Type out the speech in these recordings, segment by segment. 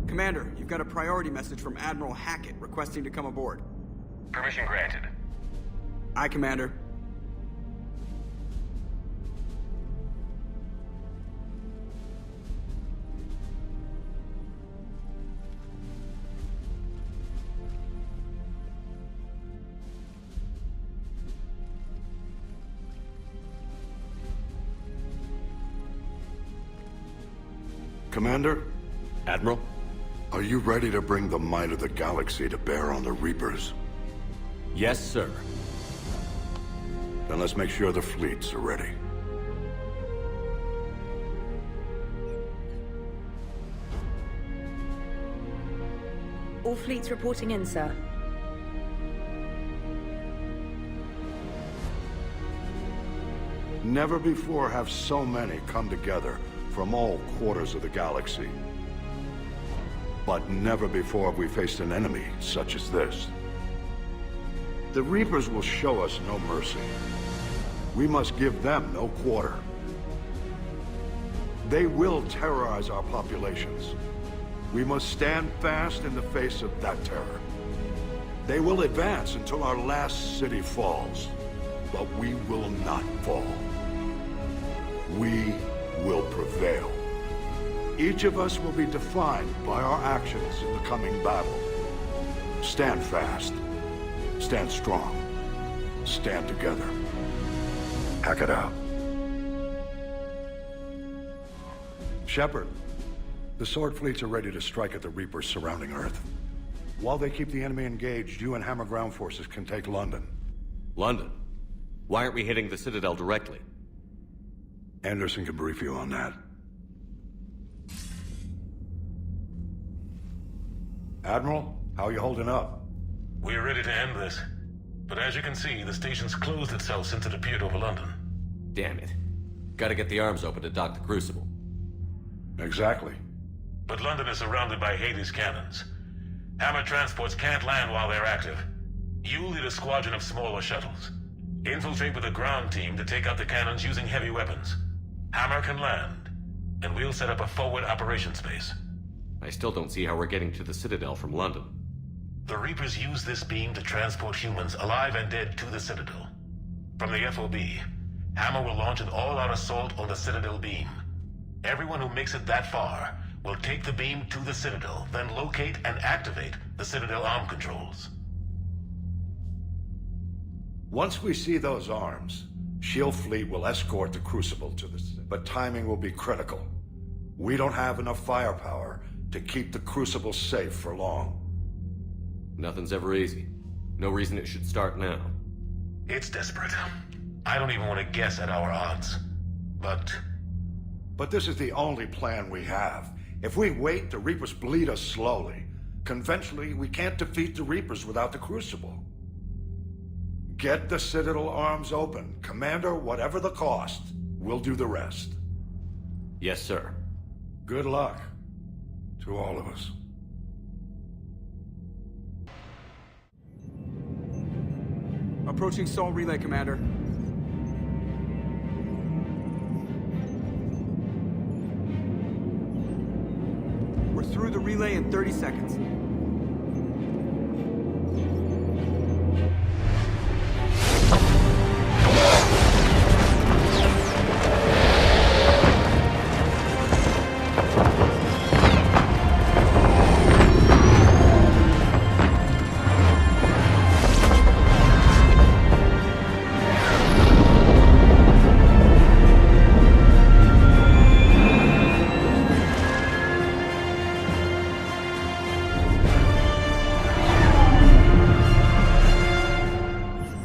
Commander, you've got a priority message from Admiral Hackett requesting to come aboard. Permission granted. Aye, Commander. Commander? Admiral? Are you ready to bring the might of the galaxy to bear on the Reapers? Yes, sir. Then let's make sure the fleets are ready. All fleets reporting in, sir. Never before have so many come together from all quarters of the galaxy. But never before have we faced an enemy such as this. The Reapers will show us no mercy. We must give them no quarter. They will terrorize our populations. We must stand fast in the face of that terror. They will advance until our last city falls, but we will not fall. We will prevail. Each of us will be defined by our actions in the coming battle. Stand fast. Stand strong. Stand together. Hack it out. Shepard, the Sword fleets are ready to strike at the Reapers surrounding Earth. While they keep the enemy engaged, you and Hammer ground forces can take London. London? Why aren't we hitting the Citadel directly? Anderson can brief you on that. Admiral, how are you holding up? We're ready to end this. But as you can see, the station's closed itself since it appeared over London. Damn it. Gotta get the arms open to dock the Crucible. Exactly. But London is surrounded by Hades cannons. Hammer transports can't land while they're active. You lead a squadron of smaller shuttles. Infiltrate with a ground team to take out the cannons using heavy weapons. Hammer can land, and we'll set up a forward operations base. I still don't see how we're getting to the Citadel from London. The Reapers use this beam to transport humans, alive and dead, to the Citadel. From the FOB, Hammer will launch an all-out assault on the Citadel beam. Everyone who makes it that far will take the beam to the Citadel, then locate and activate the Citadel arm controls. Once we see those arms, SHIELD fleet will escort the Crucible to the Citadel. But timing will be critical. We don't have enough firepower to keep the Crucible safe for long. Nothing's ever easy. No reason it should start now. It's desperate. I don't even want to guess at our odds. But this is the only plan we have. If we wait, the Reapers bleed us slowly. Conventionally, we can't defeat the Reapers without the Crucible. Get the Citadel arms open. Commander, whatever the cost, we'll do the rest. Yes, sir. Good luck to all of us. Approaching Sol Relay, Commander. We're through the relay in 30 seconds.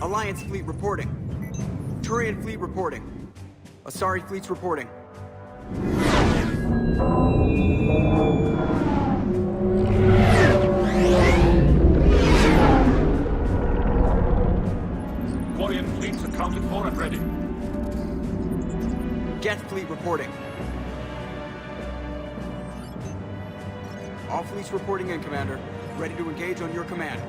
Alliance fleet reporting. Turian fleet reporting. Asari fleets reporting. Quarian fleets accounted for and ready. Geth fleet reporting. All fleets reporting in, Commander. Ready to engage on your command.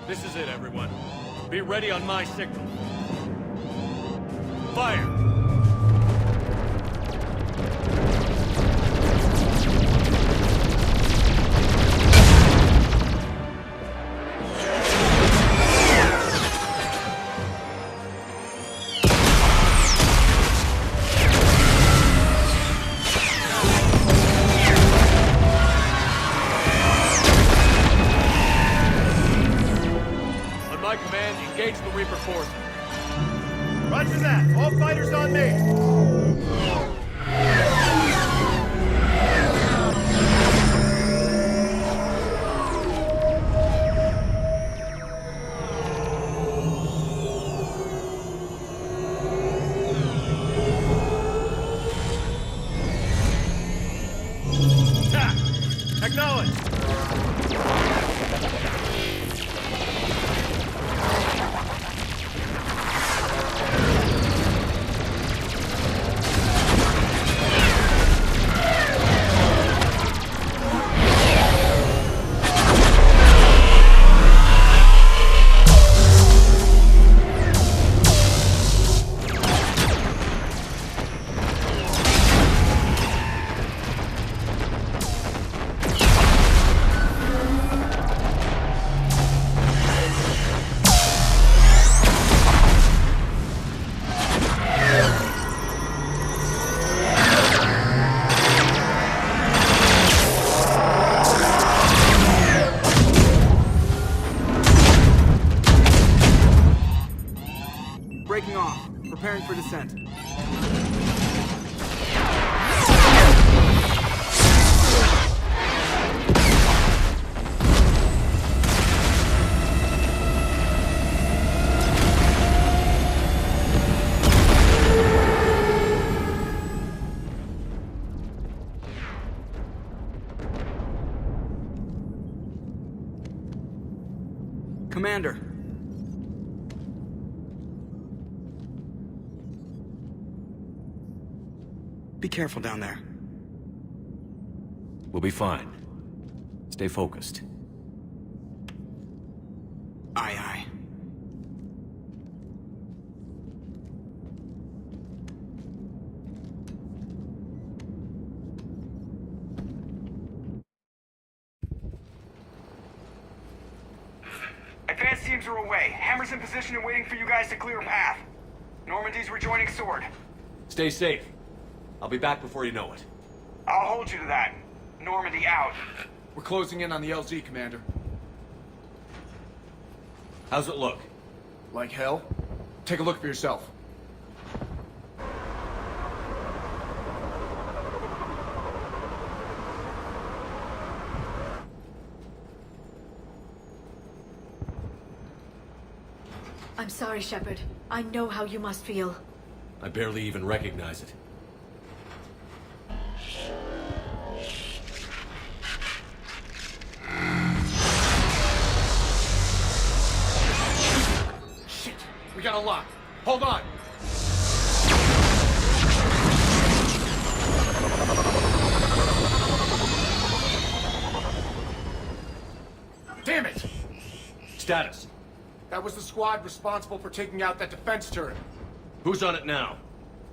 This is it, everyone. Be ready on my signal. Fire! Engage the Reaper forces. Roger that. All fighters on me. Attack! Acknowledge! Breaking off. Preparing for descent. Commander. Be careful down there. We'll be fine. Stay focused. Aye, aye. Advanced teams are away. Hammer's in position and waiting for you guys to clear a path. Normandy's rejoining Sword. Stay safe. I'll be back before you know it. I'll hold you to that. Normandy out. We're closing in on the LZ, Commander. How's it look? Like hell? Take a look for yourself. I'm sorry, Shepard. I know how you must feel. I barely even recognize it. Shit! We got a lock. Hold on! Damn it! Status. That was the squad responsible for taking out that defense turret. Who's on it now?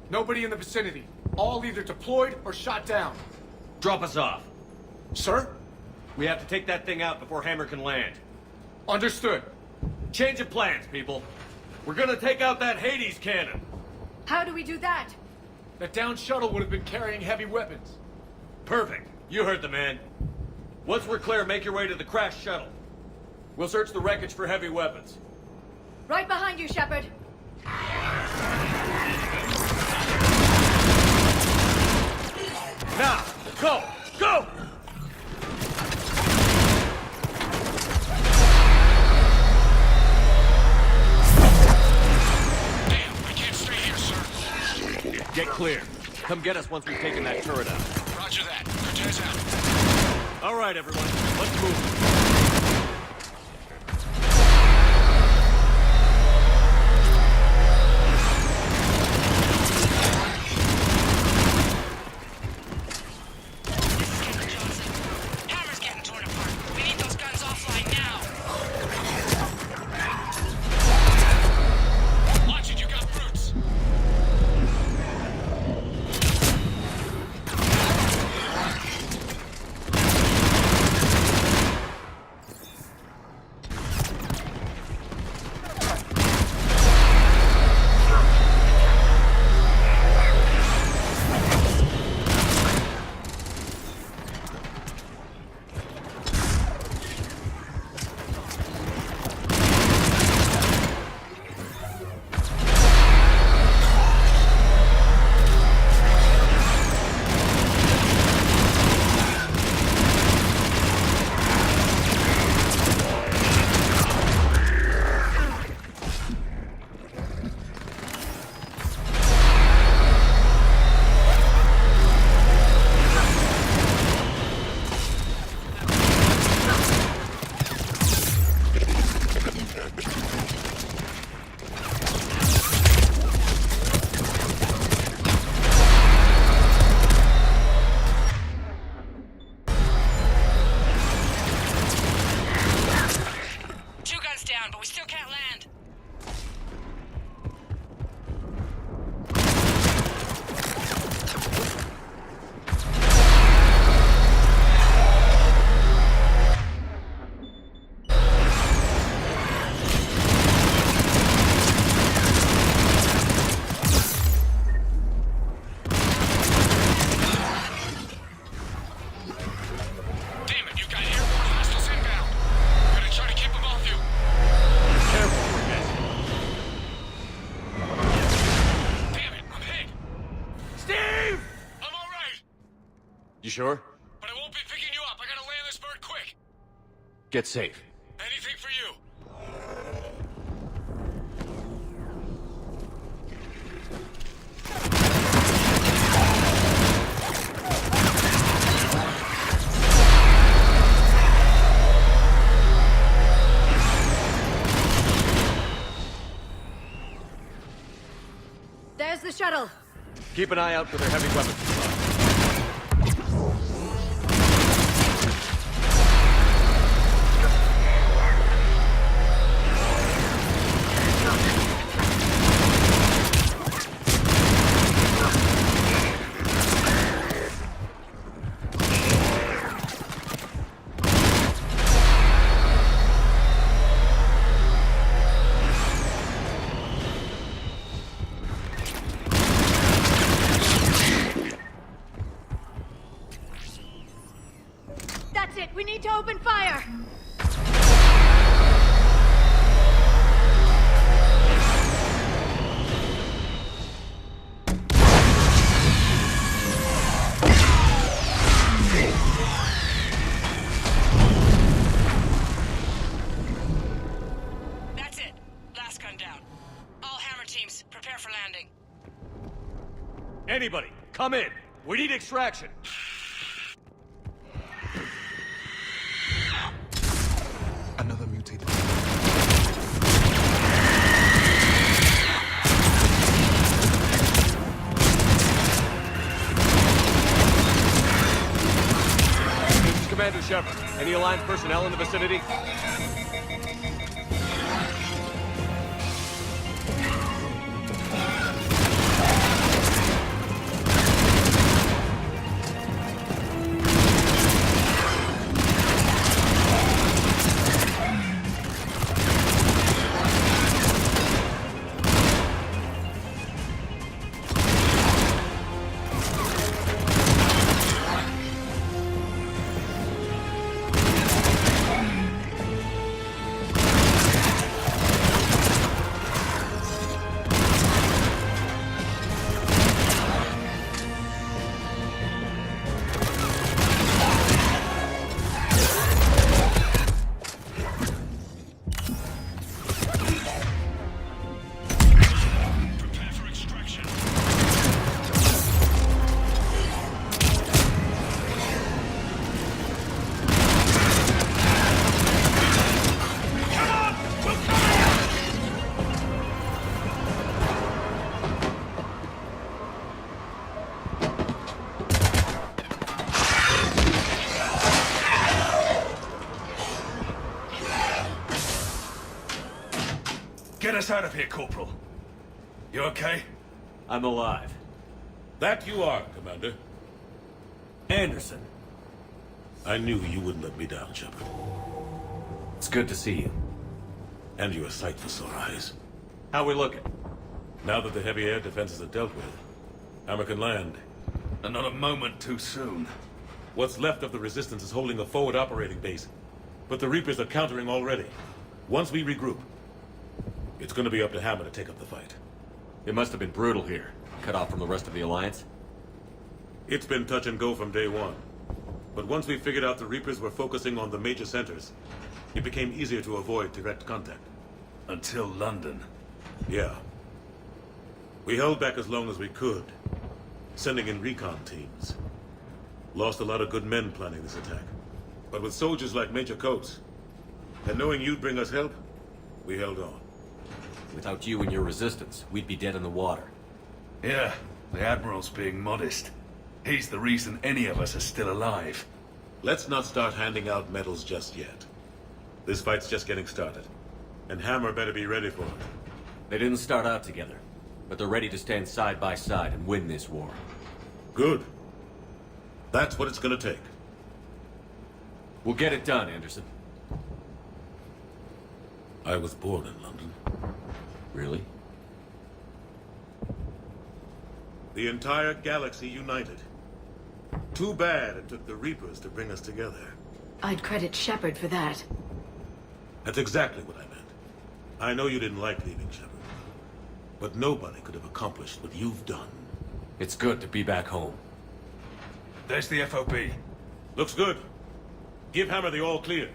Nobody in the vicinity. All either deployed or shot down. Drop us off. Sir? We have to take that thing out before Hammer can land. Understood. Change of plans, people. We're gonna take out that Hades cannon. How do we do that? That downed shuttle would have been carrying heavy weapons. Perfect. You heard the man. Once we're clear, make your way to the crashed shuttle. We'll search the wreckage for heavy weapons. Right behind you, Shepard. Now, go! Go! Damn, I can't stay here, sir. Get clear. Come get us once we've taken that turret out. Roger that. Cortez out. All right, everyone. Let's move. ground, but we still can't land. Damn it, you've got airborne hostiles inbound. Gonna try to keep them off you. Careful, Cortez. Damn it, I'm hit. Steve! I'm alright, You sure? but I won't be picking you up. I gotta land this bird quick. Get safe. Anything for you. There's the shuttle. Keep an eye out for their heavy weapons. That's it. We need to open fire. That's it. Last gun down. All hammer teams, prepare for landing. Anybody, come in. We need extraction. Another mutated. This is Commander Shepard. Any Alliance personnel in the vicinity? Prepare for extraction. Get us out of here, Corporal. You okay? I'm alive. That you are, Commander. Anderson, I knew you wouldn't let me down, Shepard. it's good to see you. And you're a sight for sore eyes. How we looking? Now that the heavy air defenses are dealt with, Hammer can land. And not a moment too soon. What's left of the Resistance is holding a forward operating base. But the Reapers are countering already. Once we regroup, it's gonna be up to Hammer to take up the fight. It must have been brutal here. Cut off from the rest of the Alliance. It's been touch and go from day one. But once we figured out the Reapers were focusing on the major centers, it became easier to avoid direct contact. Until London. Yeah. We held back as long as we could, sending in recon teams. Lost a lot of good men planning this attack. But with soldiers like Major Coates, and knowing you'd bring us help, we held on. Without you and your resistance, we'd be dead in the water. Yeah, the Admiral's being modest. He's the reason any of us are still alive. Let's not start handing out medals just yet. This fight's just getting started. And Hammer better be ready for it. They didn't start out together, but they're ready to stand side by side and win this war. Good. That's what it's gonna take. We'll get it done, Anderson. I was born in London. Really? The entire galaxy united. Too bad it took the Reapers to bring us together. I'd credit Shepard for that. That's exactly what I meant. I know you didn't like leaving Shepard, but nobody could have accomplished what you've done. It's good to be back home. There's the FOB. Looks good. Give Hammer the all clear.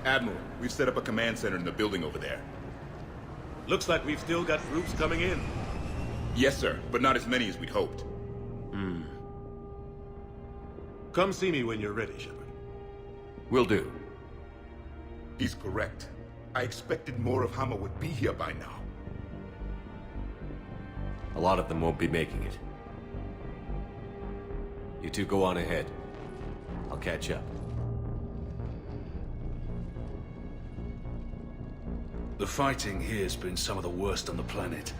Admiral, we've set up a command center in the building over there. Looks like we've still got groups coming in. Yes, sir, but not as many as we'd hoped. Come see me when you're ready, Shepard. Will do. He's correct. I expected more of Hammer would be here by now. A lot of them won't be making it. You two go on ahead. I'll catch up. The fighting here's been some of the worst on the planet.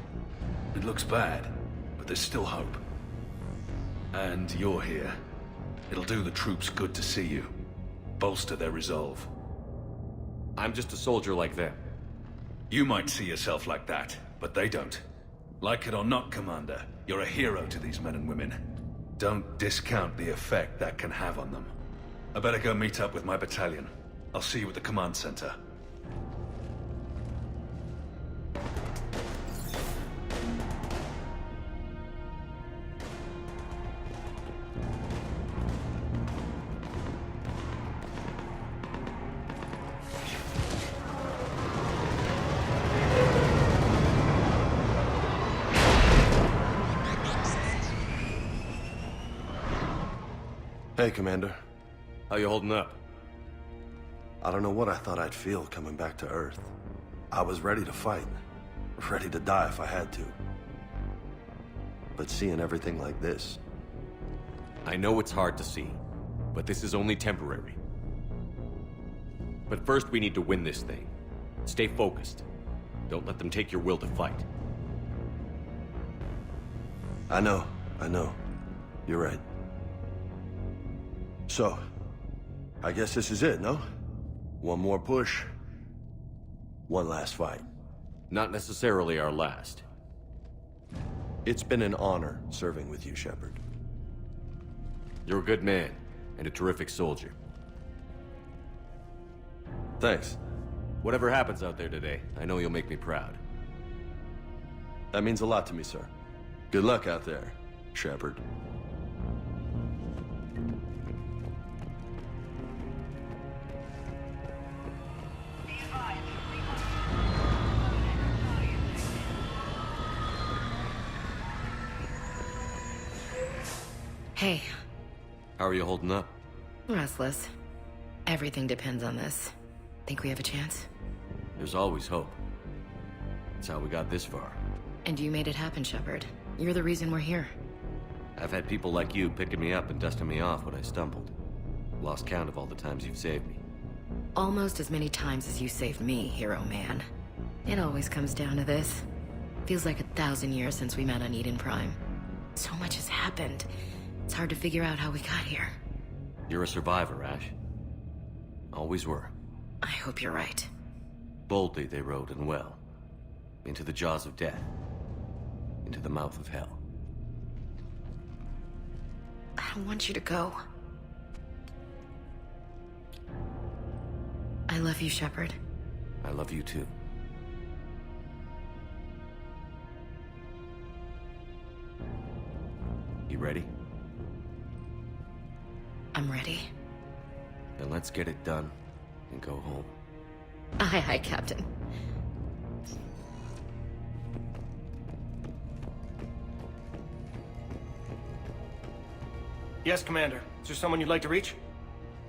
It looks bad, but there's still hope. And you're here. It'll do the troops good to see you. Bolster their resolve. I'm just a soldier like them. You might see yourself like that, but they don't. Like it or not, Commander, you're a hero to these men and women. Don't discount the effect that can have on them. I better go meet up with my battalion. I'll see you at the command center. Hey, Commander. How you holding up? I don't know what I thought I'd feel coming back to Earth. I was ready to fight. Ready to die if I had to. But seeing everything like this... I know it's hard to see, but this is only temporary. But first we need to win this thing. Stay focused. Don't let them take your will to fight. I know. You're right. So, I guess this is it, no? One more push. One last fight. Not necessarily our last. It's been an honor serving with you, Shepard. You're a good man, and a terrific soldier. Thanks. Whatever happens out there today, I know you'll make me proud. That means a lot to me, sir. Good luck out there, Shepard. Hey. How are you holding up? Restless. Everything depends on this. Think we have a chance? There's always hope. That's how we got this far. And you made it happen, Shepard. You're the reason we're here. I've had people like you picking me up and dusting me off when I stumbled. Lost count of all the times you've saved me. Almost as many times as you saved me, hero man. It always comes down to this. Feels like 1,000 years since we met on Eden Prime. So much has happened. It's hard to figure out how we got here. You're a survivor, Ash. Always were. I hope you're right. Boldly they rode, and well. Into the jaws of death. Into the mouth of hell. I don't want you to go. I love you, Shepard. I love you too. You ready? I'm ready. Then let's get it done and go home. Aye, aye, Captain. Yes, Commander. Is there someone you'd like to reach?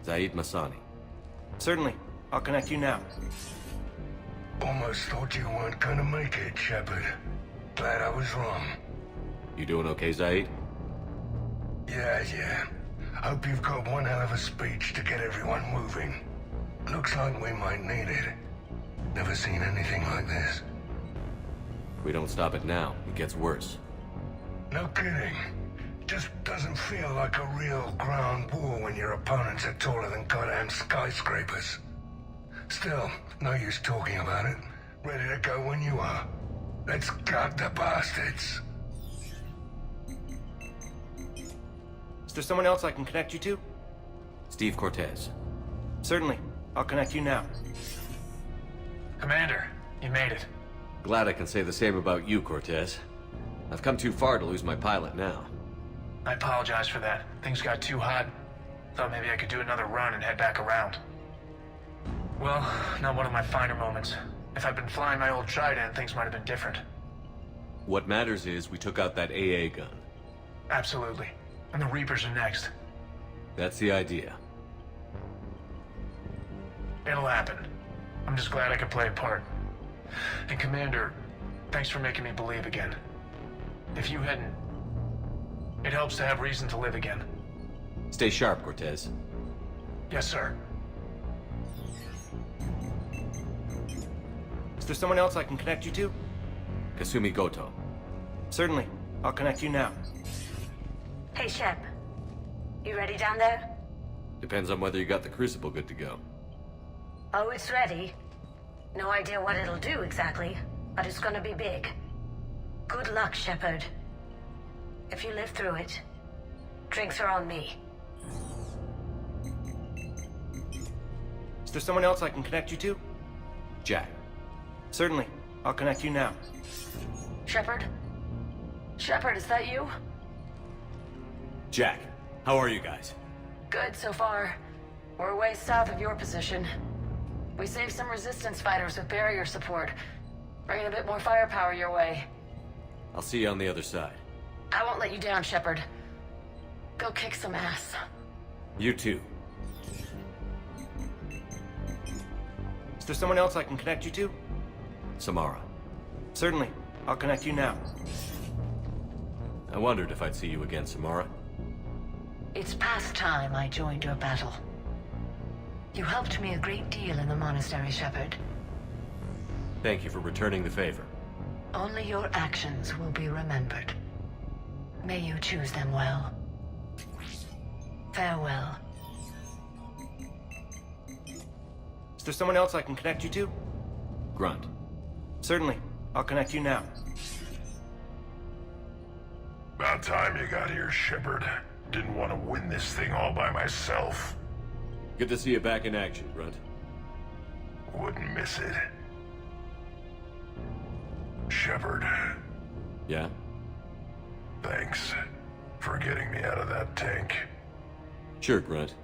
Zaid Masani. Certainly. I'll connect you now. Almost thought you weren't gonna make it, Shepard. Glad I was wrong. You doing okay, Zaid? Yeah. Hope you've got one hell of a speech to get everyone moving. Looks like we might need it. Never seen anything like this. If we don't stop it now, it gets worse. No kidding. Just doesn't feel like a real ground war when your opponents are taller than goddamn skyscrapers. Still, no use talking about it. Ready to go when you are. Let's gut the bastards. Is there someone else I can connect you to? Steve Cortez. Certainly. I'll connect you now. Commander, you made it. Glad I can say the same about you, Cortez. I've come too far to lose my pilot now. I apologize for that. Things got too hot. Thought maybe I could do another run and head back around. Well, not one of my finer moments. If I'd been flying my old Trident, things might have been different. What matters is we took out that AA gun. Absolutely. And the Reapers are next. That's the idea. It'll happen. I'm just glad I could play a part. And Commander, thanks for making me believe again. If you hadn't... It helps to have reason to live again. Stay sharp, Cortez. Yes, sir. Is there someone else I can connect you to? Kasumi Goto. Certainly. I'll connect you now. Hey, Shep. You ready down there? Depends on whether you got the Crucible good to go. Oh, it's ready. No idea what it'll do exactly, but it's gonna be big. Good luck, Shepard. If you live through it, drinks are on me. Is there someone else I can connect you to? Jack. Certainly. I'll connect you now. Shepard? Shepard, is that you? Jack, how are you guys? Good so far. We're way south of your position. We saved some resistance fighters with barrier support. Bringing a bit more firepower your way. I'll see you on the other side. I won't let you down, Shepard. Go kick some ass. You too. Is there someone else I can connect you to? Samara. Certainly. I'll connect you now. I wondered if I'd see you again, Samara. It's past time I joined your battle. You helped me a great deal in the monastery, Shepard. Thank you for returning the favor. Only your actions will be remembered. May you choose them well. Farewell. Is there someone else I can connect you to? Grunt. Certainly. I'll connect you now. About time you got here, Shepard. Didn't want to win this thing all by myself. Good to see you back in action, Grunt. Wouldn't miss it. Shepard. Yeah? Thanks for getting me out of that tank. Sure, Grunt.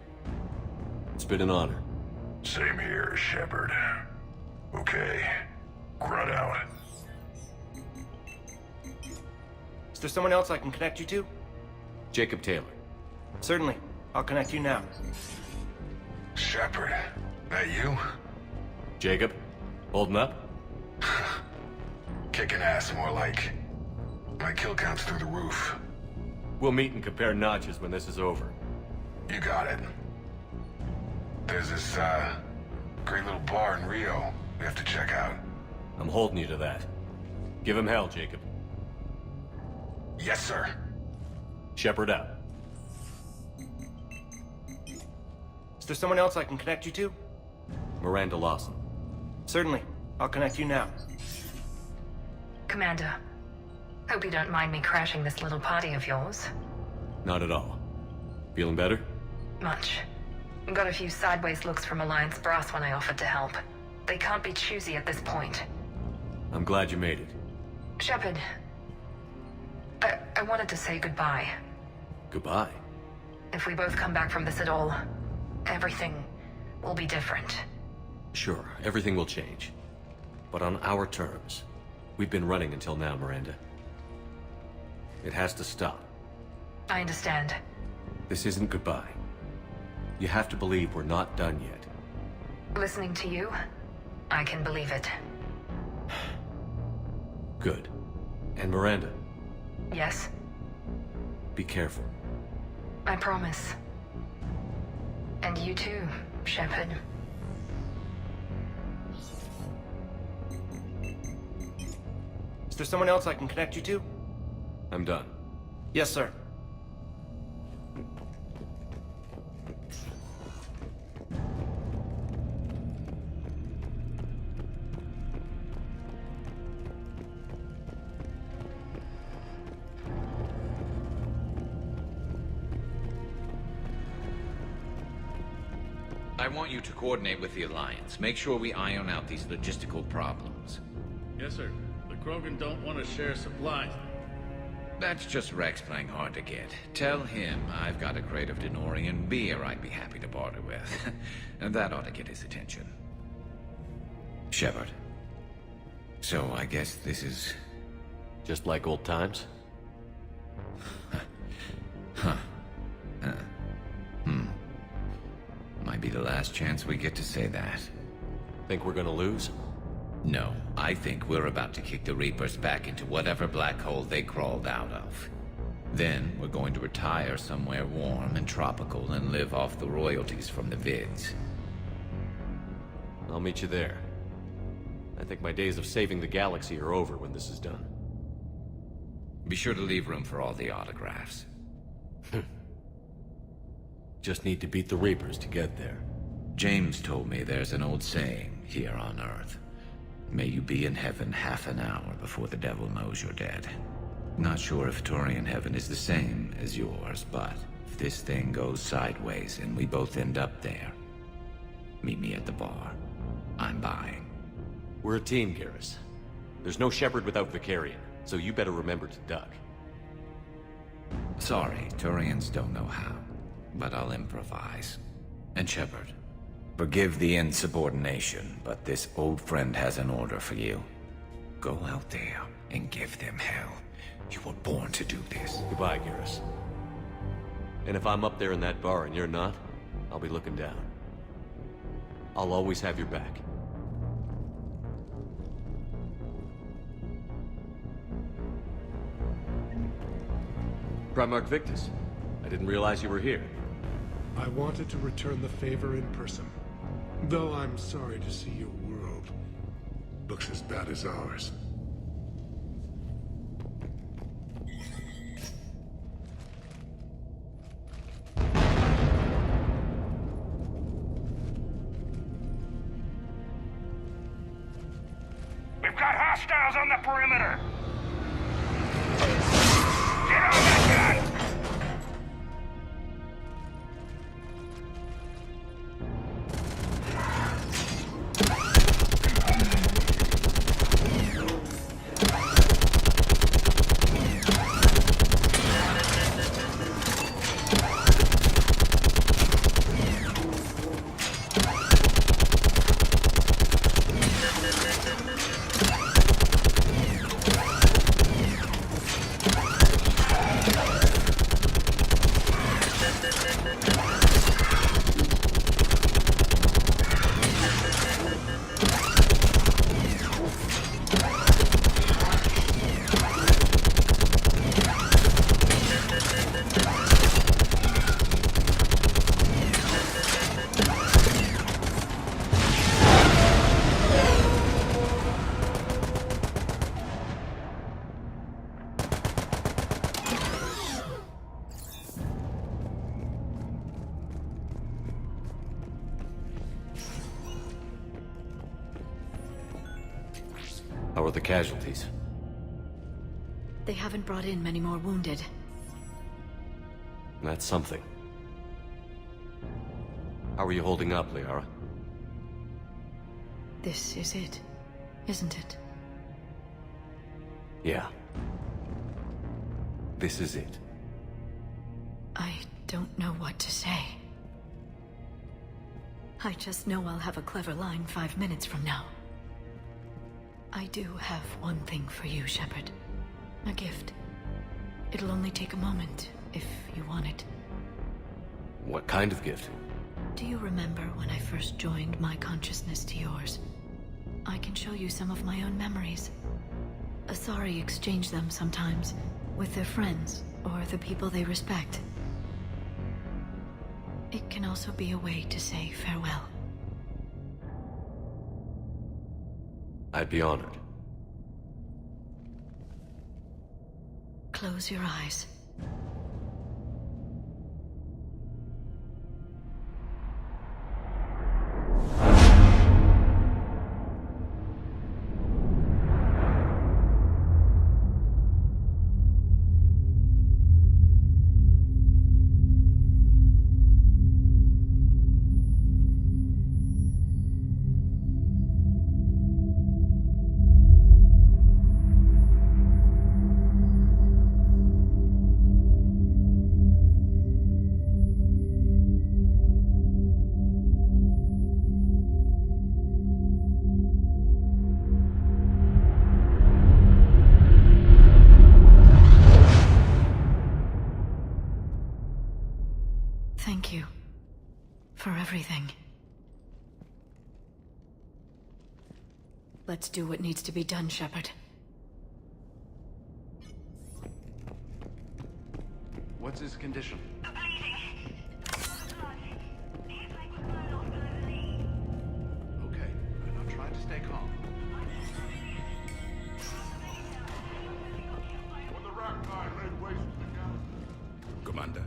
It's been an honor. Same here, Shepard. Okay. Grunt out. Is there someone else I can connect you to? Jacob Taylor. Certainly. I'll connect you now. Shepard, that you? Jacob? Holding up? Kicking ass, more like. My kill count's through the roof. We'll meet and compare notches when this is over. You got it. There's this, Great little bar in Rio. We have to check out. I'm holding you to that. Give him hell, Jacob. Yes, sir. Shepard out. Is there someone else I can connect you to? Miranda Lawson. Certainly. I'll connect you now. Commander, hope you don't mind me crashing this little party of yours. Not at all. Feeling better? Much. Got a few sideways looks from Alliance brass when I offered to help. They can't be choosy at this point. I'm glad you made it. Shepard, I wanted to say goodbye. Goodbye. If we both come back from this at all, everything will be different. Sure, everything will change. But on our terms. We've been running until now, Miranda. It has to stop. I understand. This isn't goodbye. You have to believe we're not done yet. Listening to you, I can believe it. Good. And Miranda, Yes, be careful. I promise. And you too, Shepard. Is there someone else I can connect you to? I'm done. Yes, sir. I want you to coordinate with the Alliance. Make sure we iron out these logistical problems. Yes, sir. The Krogan don't want to share supplies. That's just Rex playing hard to get. Tell him I've got a crate of Denorian beer I'd be happy to barter with. And that ought to get his attention. Shepard. So I guess this is... just like old times? Huh. Might be the last chance we get to say that. Think we're gonna lose? No, I think we're about to kick the Reapers back into whatever black hole they crawled out of. Then we're going to retire somewhere warm and tropical and live off the royalties from the vids. I'll meet you there. I think my days of saving the galaxy are over when this is done. Be sure to leave room for all the autographs. Just need to beat the Reapers to get there. James told me there's an old saying here on Earth. May you be in heaven half an hour before the devil knows you're dead. Not sure if Turian heaven is the same as yours, but if this thing goes sideways and we both end up there, meet me at the bar. I'm buying. We're a team, Garrus. There's no Shepard without Vicarian, so you better remember to duck. Sorry, Turians don't know how, but I'll improvise. And Shepard, forgive the insubordination, but this old friend has an order for you. Go out there and give them hell. You were born to do this. Goodbye, Garrus. And if I'm up there in that bar and you're not, I'll be looking down. I'll always have your back. Primarch Victus, I didn't realize you were here. I wanted to return the favor in person. Though I'm sorry to see your world looks as bad as ours. We've got hostiles on the perimeter! Get on that gun! How are the casualties? They haven't brought in many more wounded. That's something. How are you holding up, Liara? This is it, isn't it? Yeah. This is it. I don't know what to say. I just know I'll have a clever line 5 minutes from now. I do have one thing for you, Shepard. A gift. It'll only take a moment, if you want it. What kind of gift? Do you remember when I first joined my consciousness to yours? I can show you some of my own memories. Asari exchange them sometimes, with their friends, or the people they respect. It can also be a way to say farewell. I'd be honored. Close your eyes. Thank you for everything. Let's do what needs to be done, Shepard. What's his condition? Okay, I'm trying to stay calm. Commander.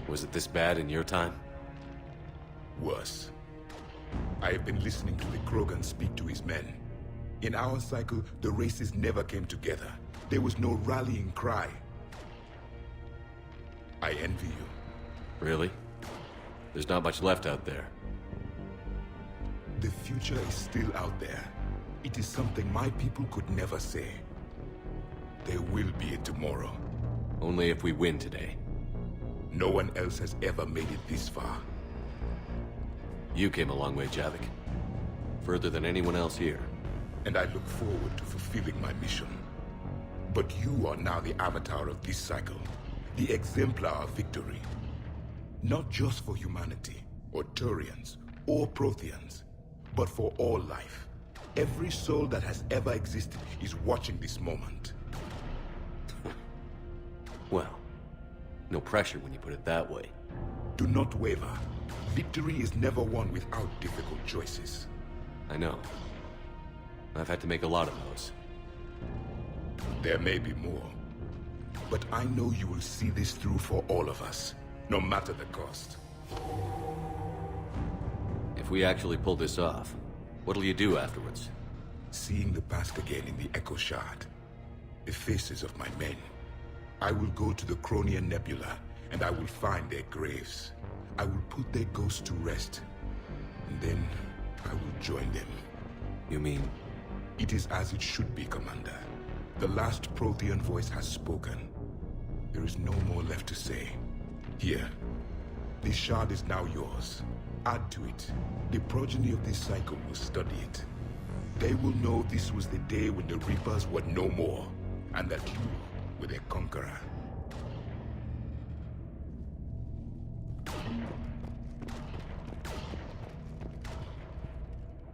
Was it this bad in your time? Worse. I have been listening to the Krogan speak to his men. In our cycle, the races never came together. There was no rallying cry. I envy you. Really? There's not much left out there. The future is still out there. It is something my people could never say. There will be a tomorrow. Only if we win today. No one else has ever made it this far. You came a long way, Javik. Further than anyone else here. And I look forward to fulfilling my mission. But you are now the avatar of this cycle. The exemplar of victory. Not just for humanity, or Turians, or Protheans, but for all life. Every soul that has ever existed is watching this moment. Well, no pressure when you put it that way. Do not waver. Victory is never won without difficult choices. I know. I've had to make a lot of those. There may be more. But I know you will see this through for all of us, no matter the cost. If we actually pull this off, what'll you do afterwards? Seeing the past again in the Echo Shard, the faces of my men, I will go to the Cronian Nebula, and I will find their graves. I will put their ghosts to rest, and then I will join them. You mean? It is as it should be, Commander. The last Prothean voice has spoken. There is no more left to say. Here, this shard is now yours. Add to it. The progeny of this cycle will study it. They will know this was the day when the Reapers were no more, and that you were their conqueror.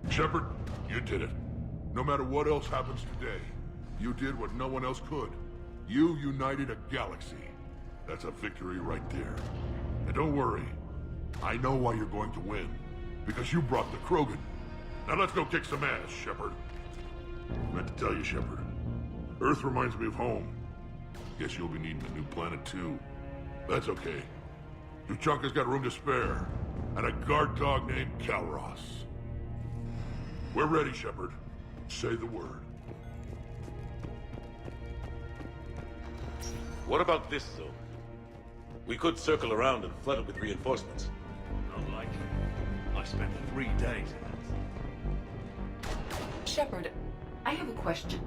Shepard, you did it. No matter what else happens today, you did what no one else could. You united a galaxy. That's a victory right there. And don't worry, I know why you're going to win. Because you brought the Krogan. Now let's go kick some ass, Shepard. I meant to tell you, Shepard. Earth reminds me of home. Guess you'll be needing a new planet too. That's okay. Tuchanka's got room to spare. And a guard dog named Kalros. We're ready, Shepard. Say the word. What about this zone? We could circle around and flood it with reinforcements. Not like it. I spent 3 days in it. Shepard, I have a question.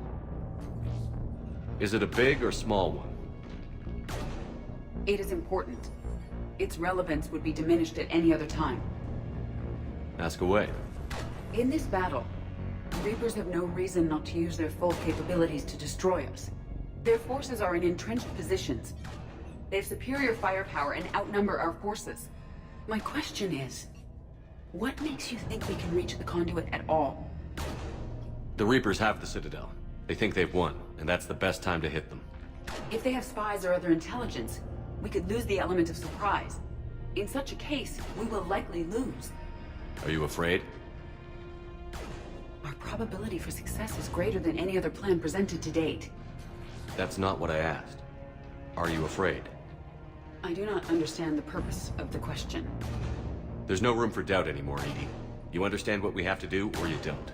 Is it a big or small one? It is important. Its relevance would be diminished at any other time. Ask away. In this battle, the Reapers have no reason not to use their full capabilities to destroy us. Their forces are in entrenched positions. They have superior firepower and outnumber our forces. My question is, what makes you think we can reach the conduit at all? The Reapers have the Citadel. They think they've won, and that's the best time to hit them. If they have spies or other intelligence, we could lose the element of surprise. In such a case, we will likely lose. Are you afraid? Our probability for success is greater than any other plan presented to date. That's not what I asked. Are you afraid? I do not understand the purpose of the question. There's no room for doubt anymore, Edie. You understand what we have to do, or you don't.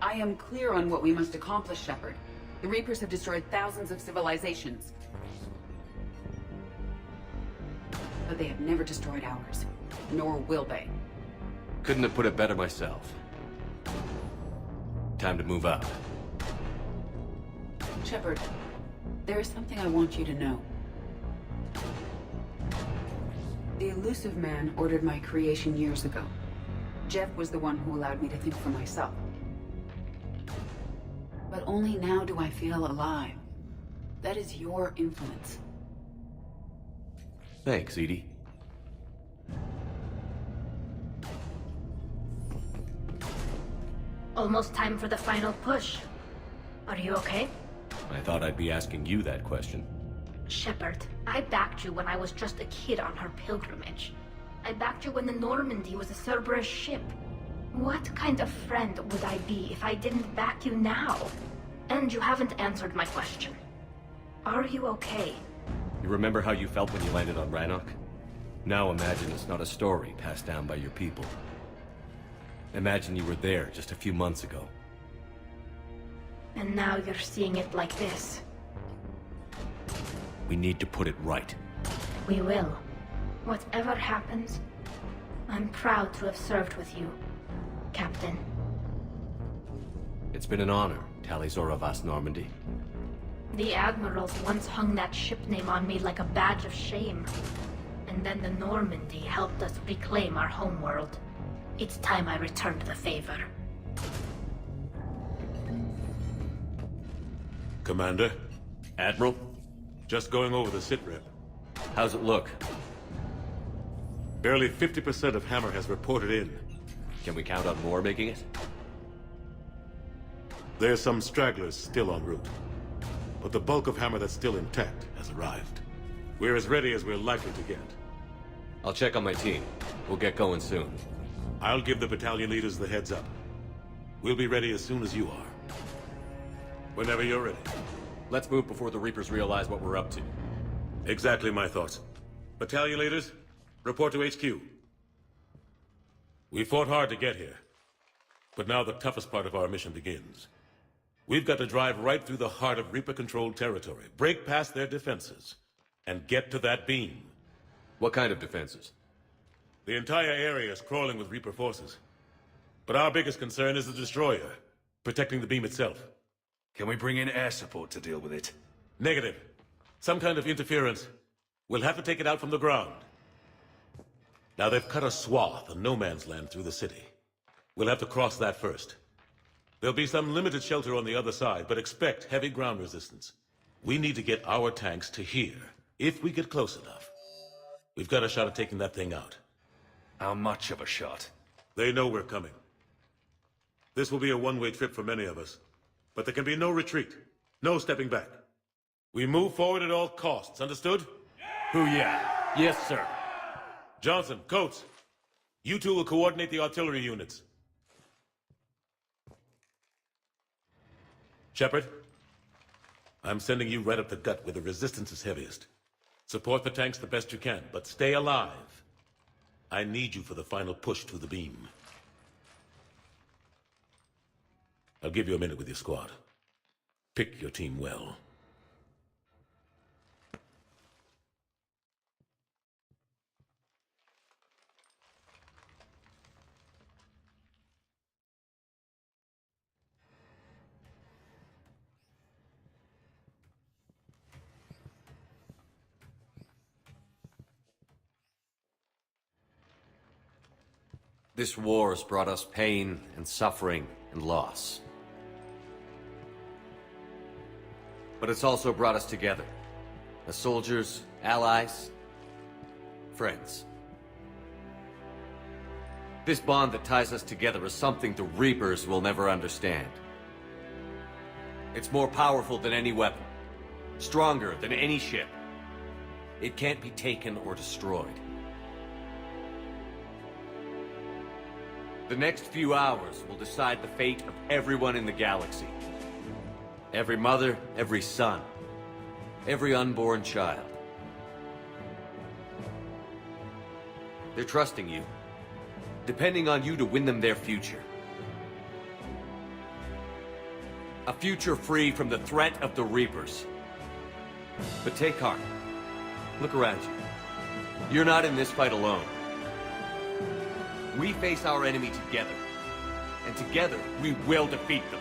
I am clear on what we must accomplish, Shepard. The Reapers have destroyed thousands of civilizations. But they have never destroyed ours. Nor will they. Couldn't have put it better myself. Time to move out. Shepard, there is something I want you to know. The elusive man ordered my creation years ago. Jeff was the one who allowed me to think for myself. But only now do I feel alive. That is your influence. Thanks, Edie. Almost time for the final push. Are you okay? I thought I'd be asking you that question. Shepard, I backed you when I was just a kid on her pilgrimage. I backed you when the Normandy was a Cerberus ship. What kind of friend would I be if I didn't back you now? And you haven't answered my question. Are you okay? You remember how you felt when you landed on Rannoch? Now imagine it's not a story passed down by your people. Imagine you were there just a few months ago. And now you're seeing it like this. We need to put it right. We will. Whatever happens, I'm proud to have served with you, Captain. It's been an honor, Talizor of As Normandy. The admirals once hung that ship name on me like a badge of shame. And then the Normandy helped us reclaim our homeworld. It's time I returned the favor. Commander? Admiral? Just going over the sitrep. How's it look? Barely 50% of Hammer has reported in. Can we count on more making it? There's some stragglers still en route. But the bulk of Hammer that's still intact has arrived. We're as ready as we're likely to get. I'll check on my team. We'll get going soon. I'll give the battalion leaders the heads up. We'll be ready as soon as you are. Whenever you're ready. Let's move before the Reapers realize what we're up to. Exactly my thoughts. Battalion leaders, report to HQ. We fought hard to get here. But now the toughest part of our mission begins. We've got to drive right through the heart of Reaper-controlled territory, break past their defenses, and get to that beam. What kind of defenses? The entire area is crawling with Reaper forces. But our biggest concern is the destroyer, protecting the beam itself. Can we bring in air support to deal with it? Negative. Some kind of interference. We'll have to take it out from the ground. Now they've cut a swath of no man's land through the city. We'll have to cross that first. There'll be some limited shelter on the other side, but expect heavy ground resistance. We need to get our tanks to here, if we get close enough. We've got a shot at taking that thing out. How much of a shot? They know we're coming. This will be a one-way trip for many of us. But there can be no retreat. No stepping back. We move forward at all costs, understood? Booyah. Yes, sir. Johnson, Coates, you two will coordinate the artillery units. Shepard, I'm sending you right up the gut where the resistance is heaviest. Support the tanks the best you can, but stay alive. I need you for the final push to the beam. I'll give you a minute with your squad. Pick your team well. This war has brought us pain and suffering and loss. But it's also brought us together. As soldiers, allies, friends. This bond that ties us together is something the Reapers will never understand. It's more powerful than any weapon. Stronger than any ship. It can't be taken or destroyed. The next few hours will decide the fate of everyone in the galaxy. Every mother, every son, every unborn child. They're trusting you, depending on you to win them their future. A future free from the threat of the Reapers. But take heart. Look around you. You're not in this fight alone. We face our enemy together, and together we will defeat them.